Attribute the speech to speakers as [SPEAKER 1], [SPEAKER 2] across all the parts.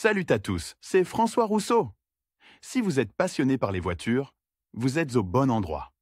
[SPEAKER 1] Salut à tous, c'est François Rousseau. Si vous êtes passionné par les voitures, vous êtes au bon endroit.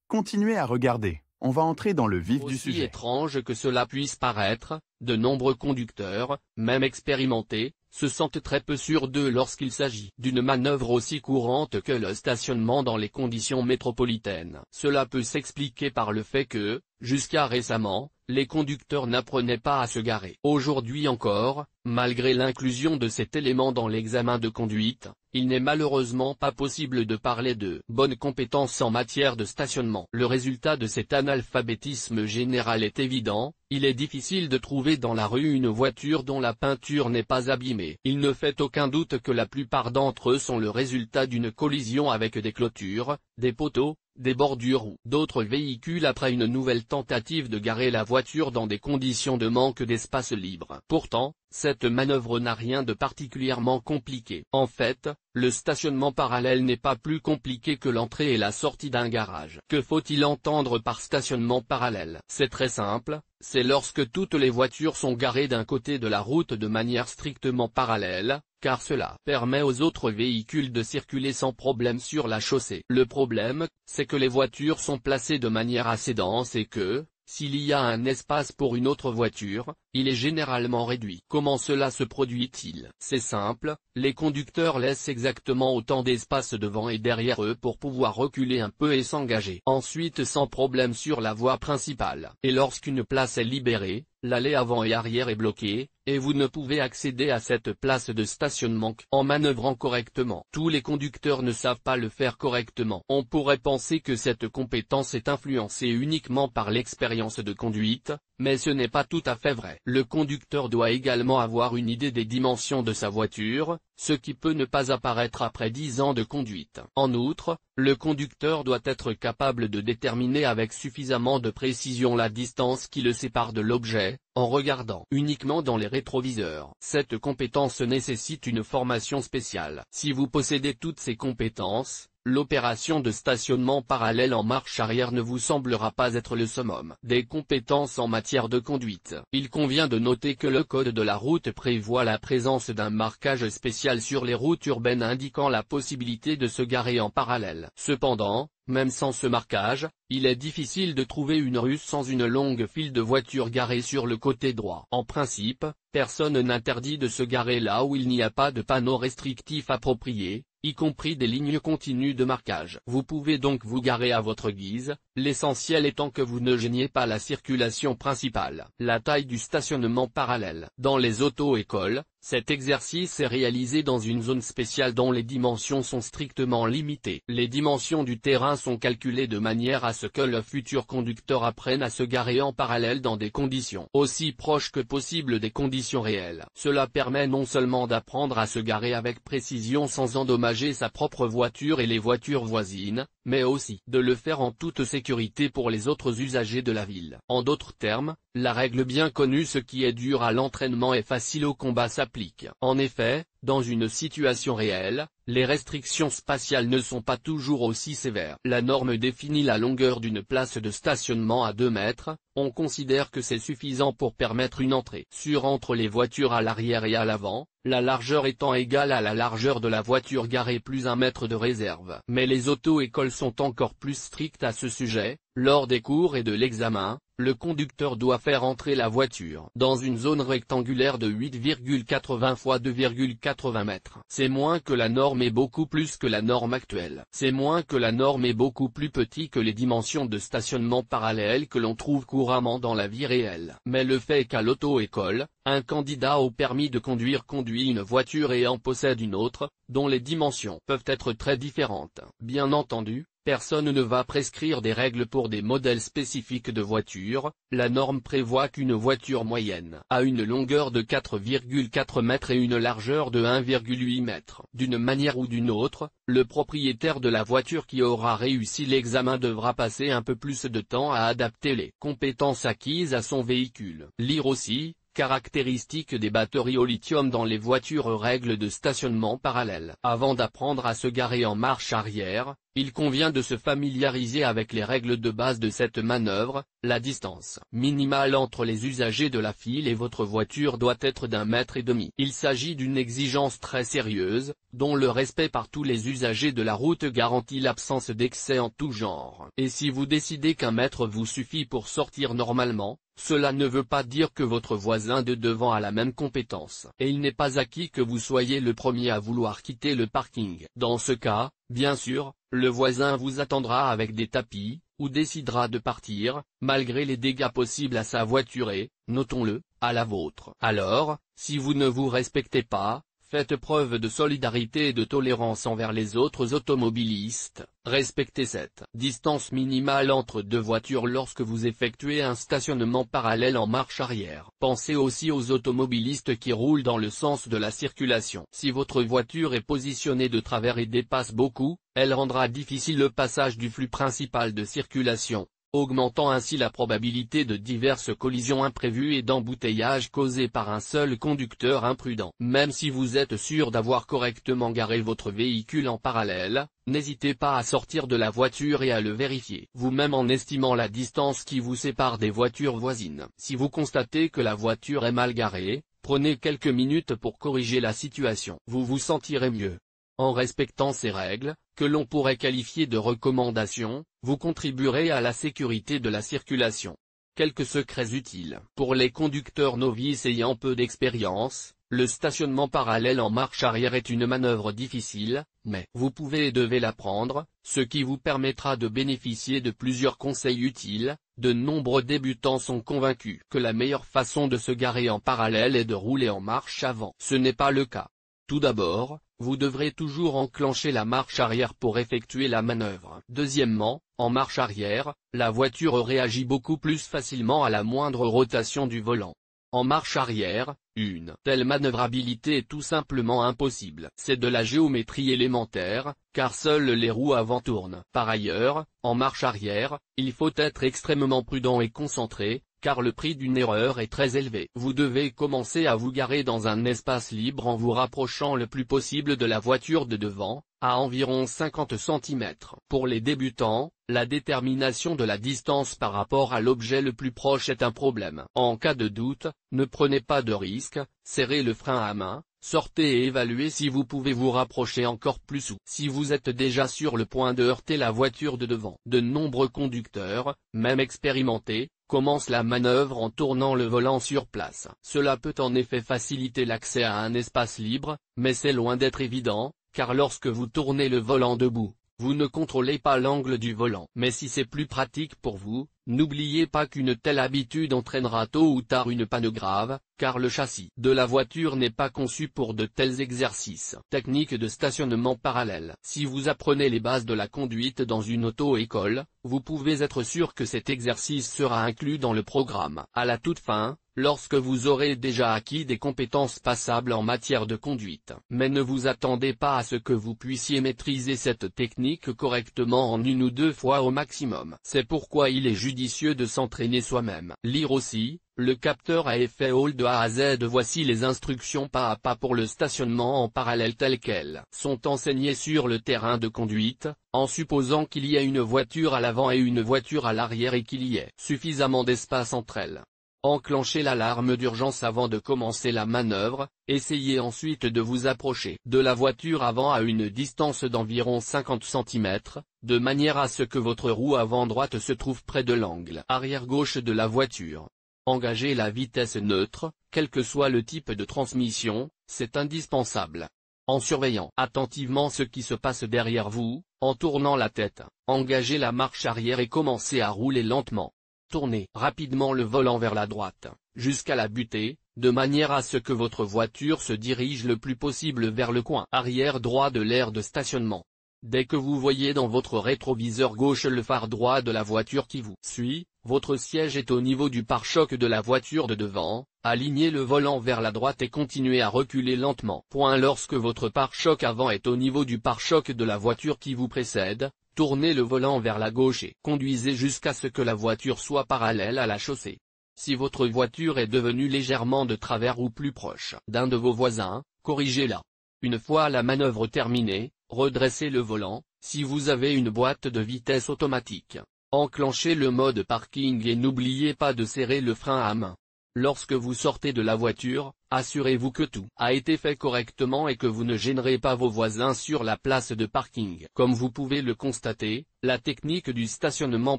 [SPEAKER 1] Continuez à regarder, on va entrer dans le vif du sujet.
[SPEAKER 2] Aussi étrange que cela puisse paraître, de nombreux conducteurs, même expérimentés, se sentent très peu sûrs d'eux lorsqu'il s'agit d'une manœuvre aussi courante que le stationnement dans les conditions métropolitaines. Cela peut s'expliquer par le fait que, jusqu'à récemment, les conducteurs n'apprenaient pas à se garer. Aujourd'hui encore, malgré l'inclusion de cet élément dans l'examen de conduite, il n'est malheureusement pas possible de parler de bonnes compétences en matière de stationnement. Le résultat de cet analphabétisme général est évident, il est difficile de trouver dans la rue une voiture dont la peinture n'est pas abîmée. Il ne fait aucun doute que la plupart d'entre eux sont le résultat d'une collision avec des clôtures, des poteaux, des bordures ou d'autres véhicules après une nouvelle tentative de garer la voiture dans des conditions de manque d'espace libre. Pourtant, cette manœuvre n'a rien de particulièrement compliqué. En fait, le stationnement parallèle n'est pas plus compliqué que l'entrée et la sortie d'un garage. Que faut-il entendre par stationnement parallèle? C'est très simple, c'est lorsque toutes les voitures sont garées d'un côté de la route de manière strictement parallèle, car cela permet aux autres véhicules de circuler sans problème sur la chaussée. Le problème, c'est que les voitures sont placées de manière assez dense et que, s'il y a un espace pour une autre voiture, il est généralement réduit. Comment cela se produit-il? C'est simple, les conducteurs laissent exactement autant d'espace devant et derrière eux pour pouvoir reculer un peu et s'engager ensuite sans problème sur la voie principale. Et lorsqu'une place est libérée, l'allée avant et arrière est bloquée, et vous ne pouvez accéder à cette place de stationnement qu'en manœuvrant correctement. Tous les conducteurs ne savent pas le faire correctement. On pourrait penser que cette compétence est influencée uniquement par l'expérience de conduite, mais ce n'est pas tout à fait vrai. Le conducteur doit également avoir une idée des dimensions de sa voiture, ce qui peut ne pas apparaître après 10 ans de conduite. En outre, le conducteur doit être capable de déterminer avec suffisamment de précision la distance qui le sépare de l'objet, en regardant uniquement dans les rétroviseurs. Cette compétence nécessite une formation spéciale. Si vous possédez toutes ces compétences, l'opération de stationnement parallèle en marche arrière ne vous semblera pas être le summum des compétences en matière de conduite. Il convient de noter que le code de la route prévoit la présence d'un marquage spécial sur les routes urbaines indiquant la possibilité de se garer en parallèle. Cependant, même sans ce marquage, il est difficile de trouver une rue sans une longue file de voitures garées sur le côté droit. En principe, personne n'interdit de se garer là où il n'y a pas de panneau restrictif approprié, y compris des lignes continues de marquage. Vous pouvez donc vous garer à votre guise, l'essentiel étant que vous ne gêniez pas la circulation principale. La taille du stationnement parallèle. Dans les auto-écoles, cet exercice est réalisé dans une zone spéciale dont les dimensions sont strictement limitées. Les dimensions du terrain sont calculées de manière à ce que le futur conducteur apprenne à se garer en parallèle dans des conditions aussi proches que possible des conditions réelles. Cela permet non seulement d'apprendre à se garer avec précision sans endommager sa propre voiture et les voitures voisines, mais aussi de le faire en toute sécurité pour les autres usagers de la ville. En d'autres termes, la règle bien connue ce qui est dur à l'entraînement est facile au combat s'applique. En effet, dans une situation réelle, les restrictions spatiales ne sont pas toujours aussi sévères. La norme définit la longueur d'une place de stationnement à 2 mètres, on considère que c'est suffisant pour permettre une entrée sûre entre les voitures à l'arrière et à l'avant, la largeur étant égale à la largeur de la voiture garée plus 1 mètre de réserve. Mais les auto-écoles sont encore plus strictes à ce sujet. Lors des cours et de l'examen, le conducteur doit faire entrer la voiture dans une zone rectangulaire de 8,80 x 2,80 mètres. C'est moins que la norme et beaucoup plus que la norme actuelle. C'est moins que la norme et beaucoup plus petit que les dimensions de stationnement parallèle que l'on trouve couramment dans la vie réelle. Mais le fait est qu'à l'auto-école, un candidat au permis de conduire conduit une voiture et en possède une autre, dont les dimensions peuvent être très différentes. Bien entendu, personne ne va prescrire des règles pour des modèles spécifiques de voitures. La norme prévoit qu'une voiture moyenne a une longueur de 4,4 mètres et une largeur de 1,8 mètres. D'une manière ou d'une autre, le propriétaire de la voiture qui aura réussi l'examen devra passer un peu plus de temps à adapter les compétences acquises à son véhicule. Lire aussi, caractéristiques des batteries au lithium dans les voitures. Règles de stationnement parallèle. Avant d'apprendre à se garer en marche arrière, Il convient de se familiariser avec les règles de base de cette manœuvre. La distance minimale entre les usagers de la file et votre voiture doit être d'1,5 mètre. Il s'agit d'une exigence très sérieuse, dont le respect par tous les usagers de la route garantit l'absence d'excès en tout genre. Et si vous décidez qu'1 mètre vous suffit pour sortir normalement, cela ne veut pas dire que votre voisin de devant a la même compétence. Et il n'est pas acquis que vous soyez le premier à vouloir quitter le parking. Dans ce cas, bien sûr, le voisin vous attendra avec des tapis, ou décidera de partir, malgré les dégâts possibles à sa voiture et, notons-le, à la vôtre. Alors, si vous ne vous respectez pas, faites preuve de solidarité et de tolérance envers les autres automobilistes. Respectez cette distance minimale entre deux voitures lorsque vous effectuez un stationnement parallèle en marche arrière. Pensez aussi aux automobilistes qui roulent dans le sens de la circulation. Si votre voiture est positionnée de travers et dépasse beaucoup, elle rendra difficile le passage du flux principal de circulation, augmentant ainsi la probabilité de diverses collisions imprévues et d'embouteillages causés par un seul conducteur imprudent. Même si vous êtes sûr d'avoir correctement garé votre véhicule en parallèle, n'hésitez pas à sortir de la voiture et à le vérifier vous-même en estimant la distance qui vous sépare des voitures voisines. Si vous constatez que la voiture est mal garée, prenez quelques minutes pour corriger la situation. Vous vous sentirez mieux. En respectant ces règles, que l'on pourrait qualifier de recommandations, vous contribuerez à la sécurité de la circulation. Quelques secrets utiles. Pour les conducteurs novices ayant peu d'expérience, le stationnement parallèle en marche arrière est une manœuvre difficile, mais vous pouvez et devez l'apprendre, ce qui vous permettra de bénéficier de plusieurs conseils utiles. De nombreux débutants sont convaincus que la meilleure façon de se garer en parallèle est de rouler en marche avant. Ce n'est pas le cas. Tout d'abord, vous devrez toujours enclencher la marche arrière pour effectuer la manœuvre. Deuxièmement, en marche arrière, la voiture réagit beaucoup plus facilement à la moindre rotation du volant. En marche arrière, une telle manœuvrabilité est tout simplement impossible. C'est de la géométrie élémentaire, car seules les roues avant tournent. Par ailleurs, en marche arrière, il faut être extrêmement prudent et concentré, car le prix d'une erreur est très élevé. Vous devez commencer à vous garer dans un espace libre en vous rapprochant le plus possible de la voiture de devant, à environ 50 cm. Pour les débutants, la détermination de la distance par rapport à l'objet le plus proche est un problème. En cas de doute, ne prenez pas de risque, serrez le frein à main, sortez et évaluez si vous pouvez vous rapprocher encore plus ou si vous êtes déjà sur le point de heurter la voiture de devant. De nombreux conducteurs, même expérimentés, commencent la manœuvre en tournant le volant sur place. Cela peut en effet faciliter l'accès à un espace libre, mais c'est loin d'être évident, car lorsque vous tournez le volant debout, vous ne contrôlez pas l'angle du volant. Mais si c'est plus pratique pour vous, n'oubliez pas qu'une telle habitude entraînera tôt ou tard une panne grave, car le châssis de la voiture n'est pas conçu pour de tels exercices. Technique de stationnement parallèle. Si vous apprenez les bases de la conduite dans une auto-école, vous pouvez être sûr que cet exercice sera inclus dans le programme. À la toute fin, lorsque vous aurez déjà acquis des compétences passables en matière de conduite. Mais ne vous attendez pas à ce que vous puissiez maîtriser cette technique correctement en 1 ou 2 fois au maximum. C'est pourquoi il est judicieux de s'entraîner soi-même. Lire aussi, le capteur à effet Hall de A à Z. Voici les instructions pas à pas pour le stationnement en parallèle telles qu'elles sont enseignées sur le terrain de conduite, en supposant qu'il y ait une voiture à l'avant et une voiture à l'arrière et qu'il y ait suffisamment d'espace entre elles. Enclenchez l'alarme d'urgence avant de commencer la manœuvre, essayez ensuite de vous approcher de la voiture avant à une distance d'environ 50 cm, de manière à ce que votre roue avant droite se trouve près de l'angle arrière gauche de la voiture. Engagez la vitesse neutre, quel que soit le type de transmission, c'est indispensable. En surveillant attentivement ce qui se passe derrière vous, en tournant la tête, engagez la marche arrière et commencez à rouler lentement. Tournez rapidement le volant vers la droite, jusqu'à la butée, de manière à ce que votre voiture se dirige le plus possible vers le coin arrière droit de l'aire de stationnement. Dès que vous voyez dans votre rétroviseur gauche le phare droit de la voiture qui vous suit, votre siège est au niveau du pare-choc de la voiture de devant, alignez le volant vers la droite et continuez à reculer lentement. Lorsque votre pare-choc avant est au niveau du pare-choc de la voiture qui vous précède, tournez le volant vers la gauche et conduisez jusqu'à ce que la voiture soit parallèle à la chaussée. Si votre voiture est devenue légèrement de travers ou plus proche d'un de vos voisins, corrigez-la. Une fois la manœuvre terminée, redressez le volant, Si vous avez une boîte de vitesse automatique, enclenchez le mode parking et n'oubliez pas de serrer le frein à main. Lorsque vous sortez de la voiture, assurez-vous que tout a été fait correctement et que vous ne gênerez pas vos voisins sur la place de parking. Comme vous pouvez le constater, la technique du stationnement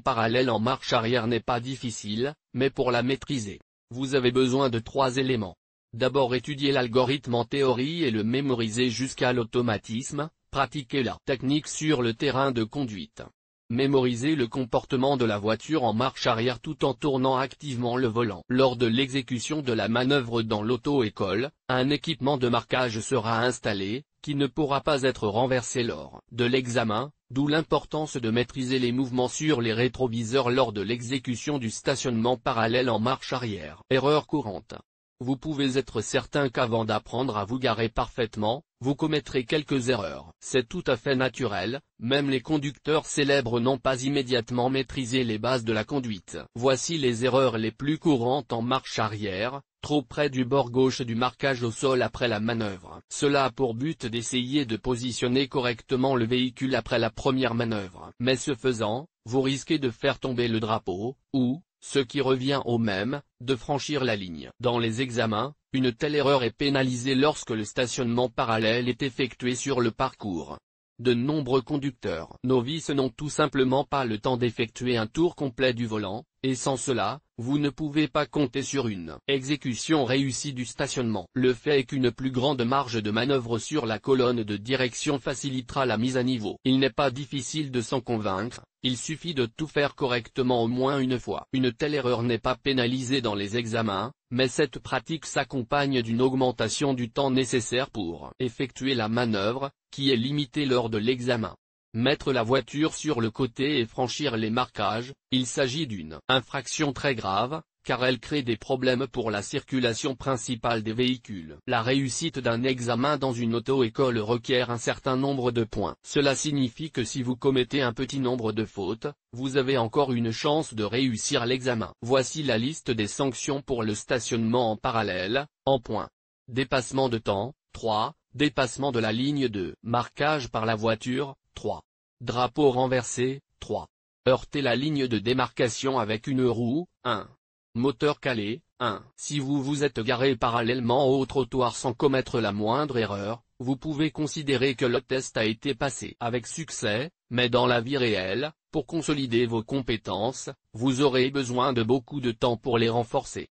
[SPEAKER 2] parallèle en marche arrière n'est pas difficile, mais pour la maîtriser, vous avez besoin de 3 éléments. D'abord étudier l'algorithme en théorie et le mémoriser jusqu'à l'automatisme, pratiquer la technique sur le terrain de conduite. Mémoriser le comportement de la voiture en marche arrière tout en tournant activement le volant. Lors de l'exécution de la manœuvre dans l'auto-école, un équipement de marquage sera installé, qui ne pourra pas être renversé lors de l'examen, d'où l'importance de maîtriser les mouvements sur les rétroviseurs lors de l'exécution du stationnement parallèle en marche arrière. Erreur courante. Vous pouvez être certain qu'avant d'apprendre à vous garer parfaitement, vous commettrez quelques erreurs. C'est tout à fait naturel, même les conducteurs célèbres n'ont pas immédiatement maîtrisé les bases de la conduite. Voici les erreurs les plus courantes en marche arrière: trop près du bord gauche du marquage au sol après la manœuvre. Cela a pour but d'essayer de positionner correctement le véhicule après la première manœuvre. Mais ce faisant, vous risquez de faire tomber le drapeau, ou, ce qui revient au même, de franchir la ligne. Dans les examens, une telle erreur est pénalisée lorsque le stationnement parallèle est effectué sur le parcours. De nombreux conducteurs novices n'ont tout simplement pas le temps d'effectuer un tour complet du volant, et sans cela, vous ne pouvez pas compter sur une exécution réussie du stationnement. Le fait est qu'une plus grande marge de manœuvre sur la colonne de direction facilitera la mise à niveau. Il n'est pas difficile de s'en convaincre, il suffit de tout faire correctement au moins une fois. Une telle erreur n'est pas pénalisée dans les examens, mais cette pratique s'accompagne d'une augmentation du temps nécessaire pour effectuer la manœuvre, qui est limitée lors de l'examen. Mettre la voiture sur le côté et franchir les marquages, il s'agit d'une infraction très grave, car elle crée des problèmes pour la circulation principale des véhicules. La réussite d'un examen dans une auto-école requiert un certain nombre de points. Cela signifie que si vous commettez un petit nombre de fautes, vous avez encore une chance de réussir l'examen. Voici la liste des sanctions pour le stationnement en parallèle, en points. Dépassement de temps, 3. Dépassement de la ligne de marquage par la voiture, 3. Drapeau renversé, 3. Heurter la ligne de démarcation avec une roue, 1. Moteur calé, 1. Si vous vous êtes garé parallèlement au trottoir sans commettre la moindre erreur, vous pouvez considérer que le test a été passé avec succès, mais dans la vie réelle, pour consolider vos compétences, vous aurez besoin de beaucoup de temps pour les renforcer.